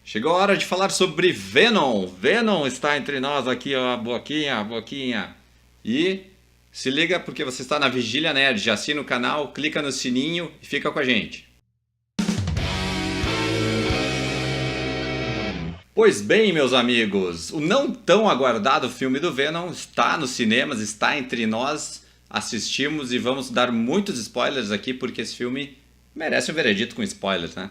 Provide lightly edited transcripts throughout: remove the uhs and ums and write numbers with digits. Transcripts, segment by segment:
Chegou a hora de falar sobre Venom. Venom está entre nós aqui, ó, a boquinha. E se liga porque você está na Vigília Nerd. Já assina o canal, clica no sininho e fica com a gente. Pois bem, meus amigos, o não tão aguardado filme do Venom está nos cinemas, está entre nós. Assistimos e vamos dar muitos spoilers aqui porque esse filme merece um veredito com spoilers, né?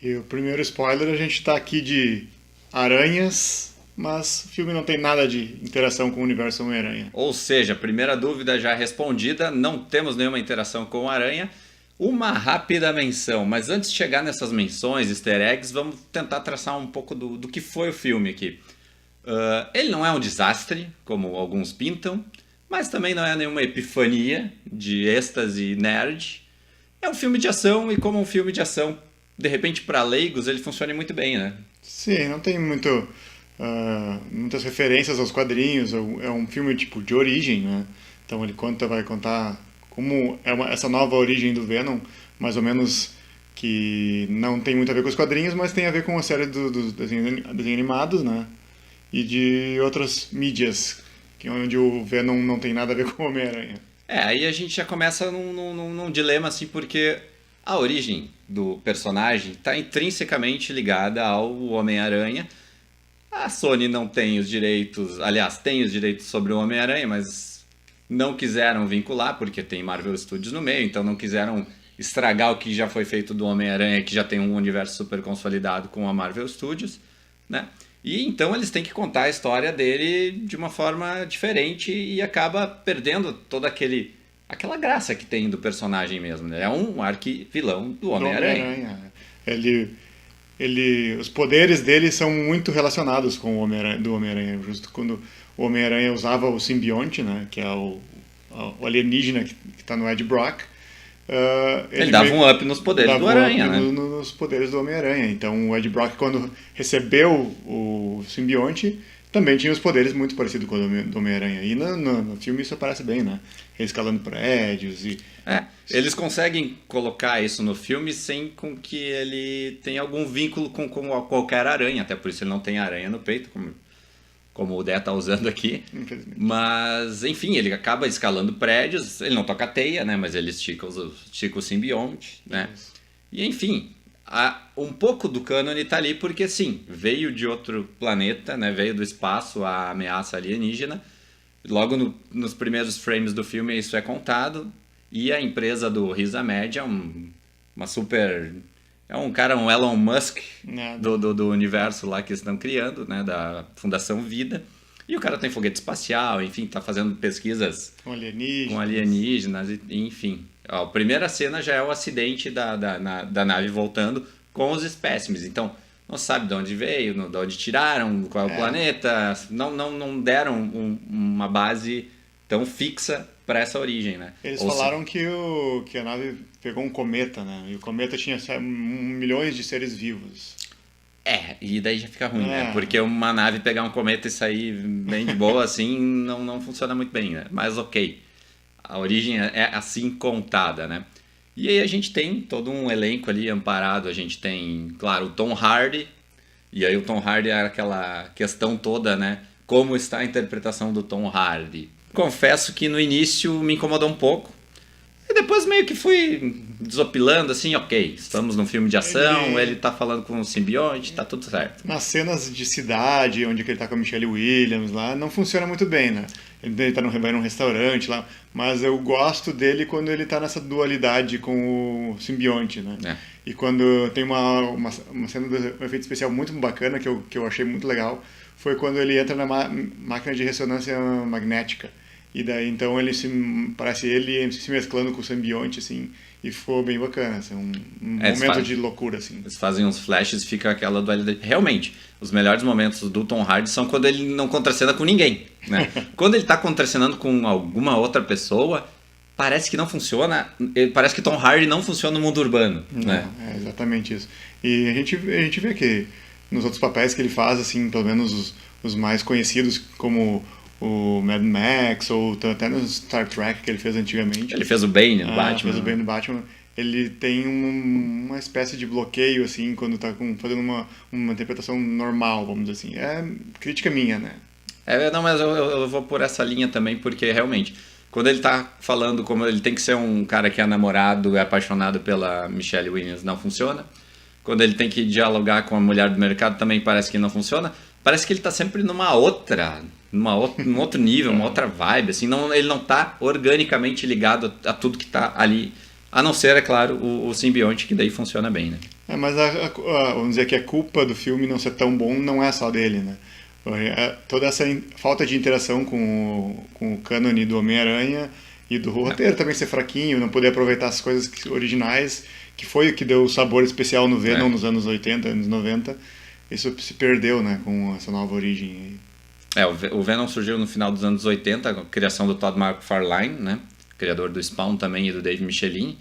E o primeiro spoiler, a gente tá aqui de aranhas, mas o filme não tem nada de interação com o universo Homem-Aranha. Ou seja, primeira dúvida já respondida, não temos nenhuma interação com o Aranha. Uma rápida menção, mas antes de chegar nessas menções, easter eggs, vamos tentar traçar um pouco do que foi o filme aqui. Ele não é um desastre, como alguns pintam, mas também não é nenhuma epifania de êxtase nerd. É um filme de ação e como um filme de ação, de repente para leigos ele funciona muito bem, né? Sim, não tem muitas referências aos quadrinhos, é um filme tipo de origem, né? Então ele vai contar como é essa nova origem do Venom, mais ou menos que não tem muito a ver com os quadrinhos, mas tem a ver com a série dos desenhos animados, né? E de outras mídias, onde o Venom não tem nada a ver com o Homem-Aranha. Aí a gente já começa num dilema assim, porque a origem do personagem está intrinsecamente ligada ao Homem-Aranha. A Sony não tem os direitos, aliás, tem os direitos sobre o Homem-Aranha, mas não quiseram vincular, porque tem Marvel Studios no meio, então não quiseram estragar o que já foi feito do Homem-Aranha, que já tem um universo super consolidado com a Marvel Studios, né? E então eles têm que contar a história dele de uma forma diferente e acaba perdendo toda aquela graça que tem do personagem mesmo, né? É um arquivilão do Homem-Aranha. Os poderes dele são muito relacionados com o Homem-Aranha. Justo quando o Homem-Aranha usava o simbionte, né, que é o alienígena que está no Ed Brock, ele dava um up nos poderes do Aranha, né? Nos poderes do Homem-Aranha. Então o Ed Brock, quando recebeu o simbionte, também tinha os poderes muito parecidos com o do Homem-Aranha. E no filme isso aparece bem, né? Ele escalando prédios e... eles conseguem colocar isso no filme sem com que ele tenha algum vínculo com qualquer aranha. Até por isso ele não tem aranha no peito, como o Dé tá usando aqui. Mas, enfim, ele acaba escalando prédios. Ele não toca teia, né? Mas ele estica o simbionte, né? Isso. E, enfim... um pouco do cânone tá ali porque, sim, veio de outro planeta, né? Veio do espaço a ameaça alienígena. Logo nos primeiros frames do filme isso é contado. E a empresa do Riz Ahmed é uma super... É um Elon Musk do universo lá que eles estão criando, né? Da Fundação Vida. E o cara tem foguete espacial, enfim, tá fazendo pesquisas com alienígenas, enfim. A primeira cena já é o acidente da nave voltando com os espécimes. Então, não sabe de onde veio, de onde tiraram, qual é o planeta. Não deram uma base tão fixa para essa origem, né? Eles falaram que a nave pegou um cometa, né? E o cometa tinha milhões de seres vivos. E daí já fica ruim, né? Porque uma nave pegar um cometa e sair bem de boa, assim, não funciona muito bem, né? Mas ok. A origem é assim contada, né? E aí a gente tem todo um elenco ali amparado. A gente tem, claro, o Tom Hardy. E aí o Tom Hardy é aquela questão toda, né? Como está a interpretação do Tom Hardy? Confesso que no início me incomodou um pouco. E depois meio que fui desopilando, assim, ok, estamos num filme de ação, ele tá falando com um simbionte, tá tudo certo. Nas cenas de cidade, onde ele tá com a Michelle Williams lá, não funciona muito bem, né? Ele tá num restaurante lá, mas eu gosto dele quando ele tá nessa dualidade com o simbionte, né? E quando tem uma cena de um efeito especial muito bacana, que eu achei muito legal, foi quando ele entra na máquina de ressonância magnética. E daí, então, parece ele se mesclando com o simbionte, assim, e ficou bem bacana, assim, um momento de loucura, assim. Eles fazem uns flashes e fica aquela dualidade. Realmente, os melhores momentos do Tom Hardy são quando ele não contracena com ninguém, né? Quando ele tá contracenando com alguma outra pessoa, parece que não funciona, parece que Tom Hardy não funciona no mundo urbano, né? É exatamente isso. E a gente vê que nos outros papéis que ele faz, assim, pelo menos os mais conhecidos, como o Mad Max, ou até no Star Trek que ele fez antigamente. Ele fez o Bane no Batman. Fez o Bane no Batman. ele tem uma espécie de bloqueio, assim, quando tá fazendo uma interpretação normal, vamos dizer assim. É crítica minha, né? Não, mas eu vou por essa linha também, porque realmente, quando ele tá falando como ele tem que ser um cara que é namorado, é apaixonado pela Michelle Williams, não funciona. Quando ele tem que dialogar com a mulher do mercado, também parece que não funciona. Parece que ele tá sempre num outro nível, uma outra vibe, assim, ele não tá organicamente ligado a tudo que tá ali, a não ser, é claro, o simbionte, que daí funciona bem, né? Mas vamos dizer que a culpa do filme não ser tão bom não é só dele, né? Toda essa falta de interação com o cânone do Homem-Aranha e do roteiro também ser fraquinho, não poder aproveitar as coisas originais, que foi o que deu o sabor especial no Venom nos anos 80, anos 90, isso se perdeu, né, com essa nova origem. O Venom surgiu no final dos anos 80, a criação do Todd McFarlane, né, criador do Spawn também e do Dave Michelin.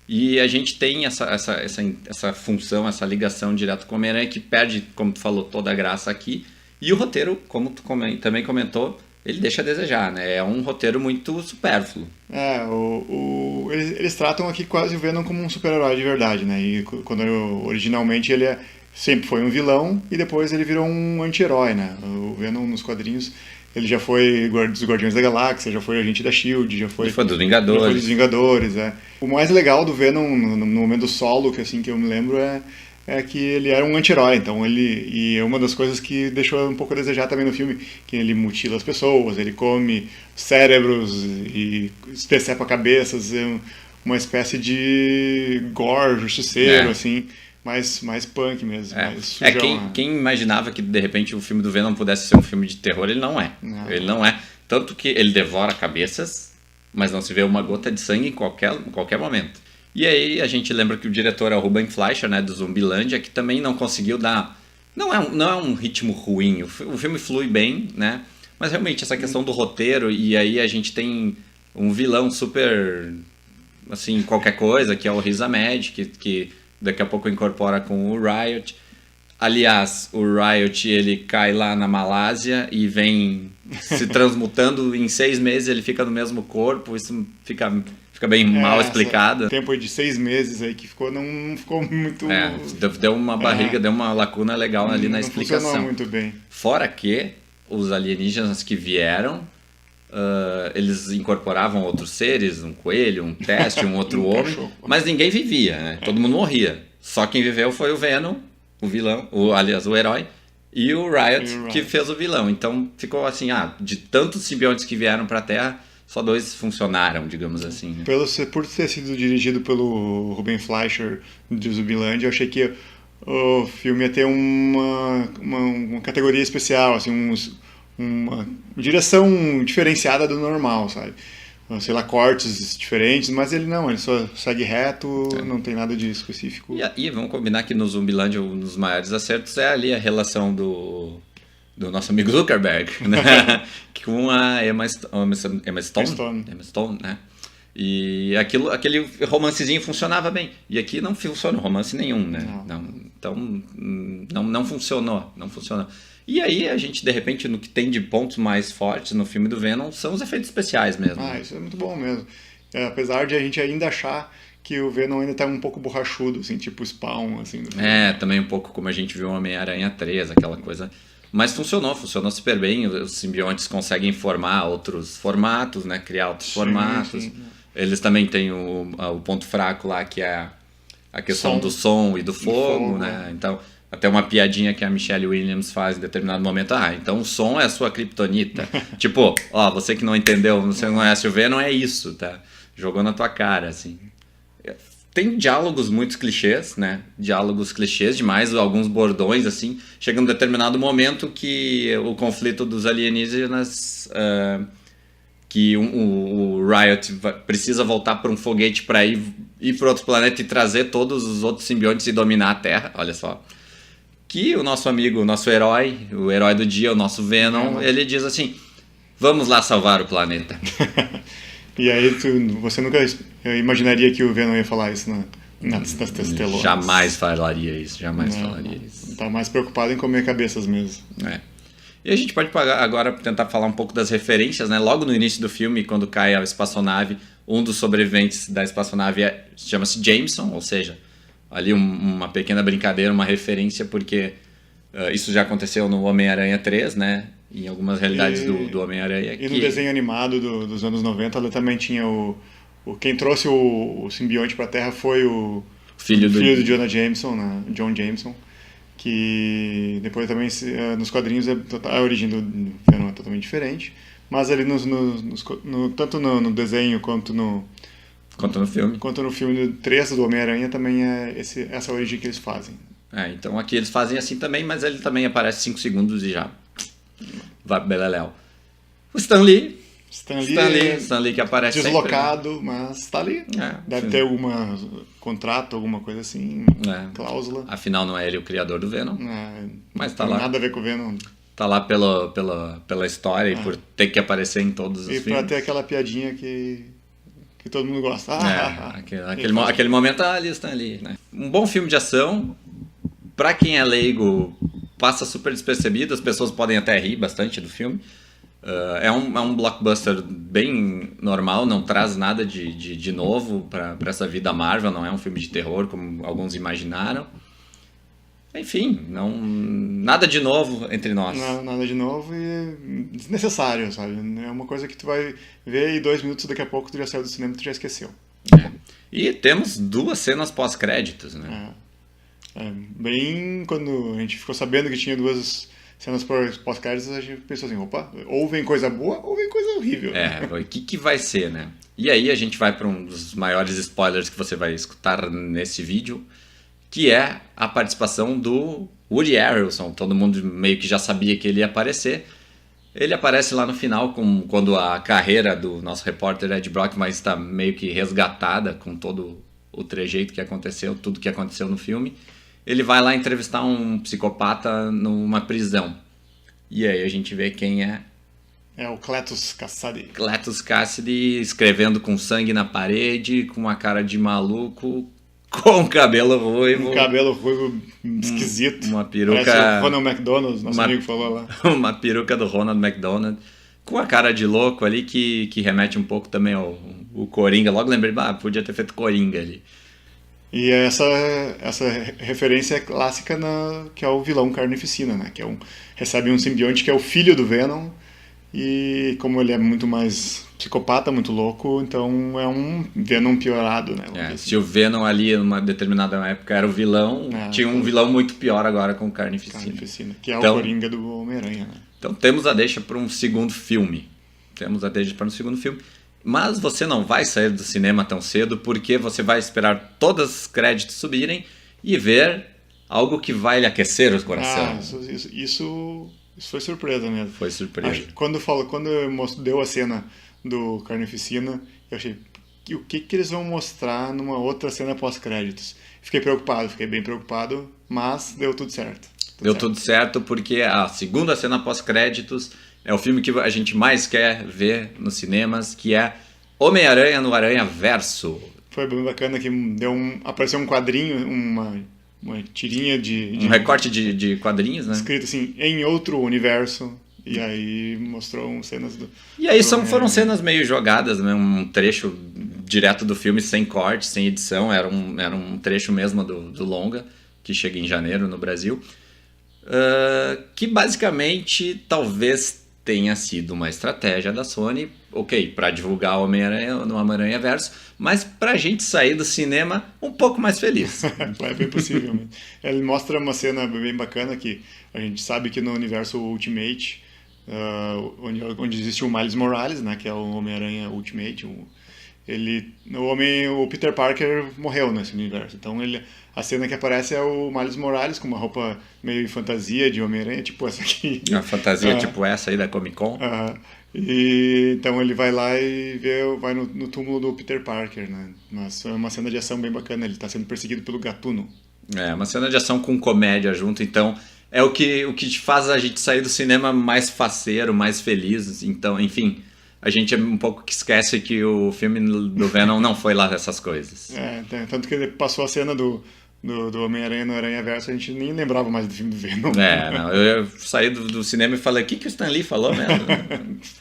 E a gente tem essa função, essa ligação direta com o Homem-Aranha que perde, como tu falou, toda a graça aqui. E o roteiro, como tu também comentou, ele deixa a desejar, né? É um roteiro muito supérfluo. Eles tratam aqui quase o Venom como um super-herói de verdade, né? E quando originalmente ele sempre foi um vilão e depois ele virou um anti-herói, né? O Venom nos quadrinhos, ele já foi dos Guardiões da Galáxia, já foi agente da S.H.I.E.L.D., já foi dos Vingadores. Já foi dos Vingadores, O mais legal do Venom, no momento solo, que eu me lembro, é que ele era um anti-herói, então e é uma das coisas que deixou um pouco a desejar também no filme, que ele mutila as pessoas, ele come cérebros e decepa cabeças, é uma espécie de gore justiceiro, assim, mais punk mesmo, mais sujão. Quem imaginava que de repente o filme do Venom pudesse ser um filme de terror, ele não é. Ele não é. Tanto que ele devora cabeças, mas não se vê uma gota de sangue em qualquer momento. E aí a gente lembra que o diretor é o Ruben Fleischer, né, do Zumbilândia, que também não conseguiu dar... Não é um ritmo ruim, o filme flui bem, né? Mas realmente essa questão do roteiro, e aí a gente tem um vilão super... assim, qualquer coisa, que é o Riz Ahmed, que daqui a pouco incorpora com o Riot. Aliás, o Riot, ele cai lá na Malásia e vem se transmutando. Em 6 meses ele fica no mesmo corpo, isso fica bem mal explicado. O tempo de 6 meses aí que não ficou muito... deu uma barriga, deu uma lacuna legal ali na explicação. Não funcionou muito bem. Fora que os alienígenas que vieram, eles incorporavam outros seres, um coelho, um teste, um outro homem, mas ninguém vivia, né? Todo mundo morria. Só quem viveu foi o Venom, o vilão, aliás, o herói, e o Riot, que fez o vilão. Então ficou assim, de tantos simbiontes que vieram pra Terra, só 2 funcionaram, digamos assim. Né? Por ter sido dirigido pelo Ruben Fleischer de Zumbilândia, eu achei que o filme ia ter uma categoria especial, assim, uma direção diferenciada do normal, sabe? Sei lá, cortes diferentes, mas ele só segue reto, não tem nada de específico. E vamos combinar que no Zumbilândia um dos maiores acertos é ali a relação do nosso amigo Zuckerberg, né? Com a Emma Stone, né? E aquele romancezinho funcionava bem. E aqui não funciona romance nenhum, né? Então não funcionou. E aí a gente, de repente, no que tem de pontos mais fortes no filme do Venom são os efeitos especiais mesmo. Isso é muito bom mesmo. Apesar de a gente ainda achar que o Venom ainda tá um pouco borrachudo, assim, tipo Spawn, assim. Do filme. Também um pouco como a gente viu o Homem-Aranha 3, aquela coisa... Mas funcionou super bem. Os simbiontes conseguem formar outros formatos, né? Criar outros formatos. Sim. Eles também têm o ponto fraco lá, que é a questão do som e do fogo, né? Então, até uma piadinha que a Michelle Williams faz em determinado momento. Então o som é a sua criptonita. Tipo, você que não entendeu, você não conhece o Venom, é isso, tá? Jogou na tua cara, assim. Tem diálogos muito clichês, né? Diálogos clichês demais, alguns bordões, assim. Chega um determinado momento que o conflito dos alienígenas... que o Riot precisa voltar para um foguete para ir para outro planeta e trazer todos os outros simbiontes e dominar a Terra. Olha só. Que o nosso amigo, o nosso herói, o herói do dia, o nosso Venom, ele diz assim... Vamos lá salvar o planeta. E aí você nunca imaginaria que o Venom ia falar isso nas telonas. Jamais falaria isso. Tá mais preocupado em comer cabeças mesmo. E a gente pode agora tentar falar um pouco das referências, né? Logo no início do filme, quando cai a espaçonave, Um dos sobreviventes da espaçonave chama-se Jameson, ou seja, ali uma pequena brincadeira, uma referência, porque isso já aconteceu no Homem-Aranha 3, né? Em algumas realidades do Homem-Aranha. E no desenho animado dos anos 90, ela também tinha quem trouxe o simbionte para a Terra foi o filho do Jonah Jameson, né? John Jameson, que depois também nos quadrinhos a origem do Venom é totalmente diferente, mas ali tanto no desenho quanto no filme 3 do Homem-Aranha também é essa origem que eles fazem. Então aqui eles fazem assim também, mas ele também aparece 5 segundos e já vai beleléu. O Stan Lee que aparece deslocado, sempre, mas está ali. Deve ter algum contrato, alguma coisa assim, cláusula. Afinal, não é ele o criador do Venom. Mas tá lá. Nada a ver com o Venom. Tá lá pela história e por ter que aparecer em todos os filmes. E pra ter aquela piadinha que todo mundo gosta. Aquele momento ali, Stan Lee, né? Um bom filme de ação. Pra quem é leigo, passa super despercebido. As pessoas podem até rir bastante do filme. É um blockbuster bem normal, não traz nada de novo para essa vida Marvel, não é um filme de terror como alguns imaginaram. Enfim, nada de novo entre nós. Nada de novo e desnecessário, sabe? É uma coisa que tu vai ver e 2 minutos daqui a pouco tu já saiu do cinema e tu já esqueceu. E temos 2 cenas pós-créditos, né? Bem, quando a gente ficou sabendo que tinha 2 cenas pós-créditos, a gente pensou assim, opa, ou vem coisa boa ou vem coisa horrível. O que vai ser, né? E aí a gente vai para um dos maiores spoilers que você vai escutar nesse vídeo, que é a participação do Woody Harrelson. Todo mundo meio que já sabia que ele ia aparecer. Ele aparece lá no final, quando a carreira do nosso repórter Ed Brockman está meio que resgatada com todo o trejeito que aconteceu, tudo que aconteceu no filme. Ele vai lá entrevistar um psicopata numa prisão. E aí a gente vê quem é. É o Cletus Cassidy. Cletus Cassidy escrevendo com sangue na parede, com uma cara de maluco, com cabelo ruivo. Um cabelo ruivo esquisito. Uma peruca... Parece o Ronald McDonald, nosso amigo falou lá. Uma peruca do Ronald McDonald. Com a cara de louco ali, que remete um pouco também ao Coringa. Logo lembrei, podia ter feito Coringa ali. E essa referência é clássica que é o vilão Carnificina, né? Que recebe um simbionte que é o filho do Venom. E como ele é muito mais psicopata, muito louco, então é um Venom piorado, né? Se o Venom ali, numa determinada época, era o vilão, tinha um vilão muito pior agora com o Carnificina. Que é o Coringa do Homem-Aranha, né? Então temos a deixa para um segundo filme. Mas você não vai sair do cinema tão cedo, porque você vai esperar todos os créditos subirem e ver algo que vai lhe aquecer o coração. Isso foi surpresa mesmo. Foi surpresa. Quando deu a cena do Carnificina, eu achei, o que eles vão mostrar numa outra cena pós-créditos? Fiquei bem preocupado, mas deu tudo certo. Tudo certo porque a segunda cena pós-créditos é o filme que a gente mais quer ver nos cinemas, que é Homem-Aranha no Aranhaverso. Foi bem bacana que apareceu um quadrinho, uma tirinha de... Um recorte de quadrinhos, né? Escrito assim, em outro universo. E aí mostrou cenas do... E aí foram cenas meio jogadas, né? Um trecho direto do filme, sem corte, sem edição. Era um trecho mesmo do longa, que chega em janeiro no Brasil. Que basicamente talvez tenha sido uma estratégia da Sony, para divulgar o Homem-Aranha no Homem-Aranhaverso, mas pra gente sair do cinema um pouco mais feliz. É bem possível mesmo. Ele mostra uma cena bem bacana que a gente sabe que no universo Ultimate, onde existe o Miles Morales, né, que é o Homem-Aranha Ultimate, o Peter Parker morreu nesse universo. Então a cena que aparece é o Miles Morales com uma roupa meio fantasia de Homem-Aranha, tipo essa aqui. Uma fantasia tipo essa aí da Comic Con. E então ele vai lá e vai no túmulo do Peter Parker, né? Mas é uma cena de ação bem bacana, ele está sendo perseguido pelo Gatuno. Uma cena de ação com comédia junto, então é o que faz a gente sair do cinema mais faceiro, mais feliz. Então, enfim, a gente é um pouco que esquece que o filme do Venom não foi lá dessas coisas. Tanto que ele passou a cena do Homem-Aranha no Aranhaverso, a gente nem lembrava mais do filme do Venom. Eu saí do cinema e falei, o que o Stan Lee falou mesmo?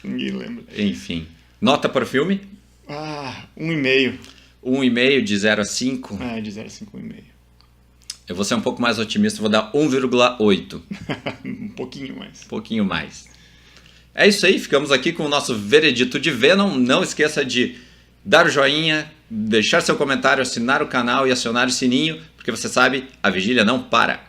Ninguém lembra. Enfim, nota para o filme? 1,5. 1,5 de 0 a 5? De 0 a 5, 1,5. Eu vou ser um pouco mais otimista, vou dar 1,8. Um pouquinho mais. Um pouquinho mais. É isso aí, ficamos aqui com o nosso veredito de Venom. Não esqueça de dar o joinha, deixar seu comentário, assinar o canal e acionar o sininho, porque você sabe, a vigília não para.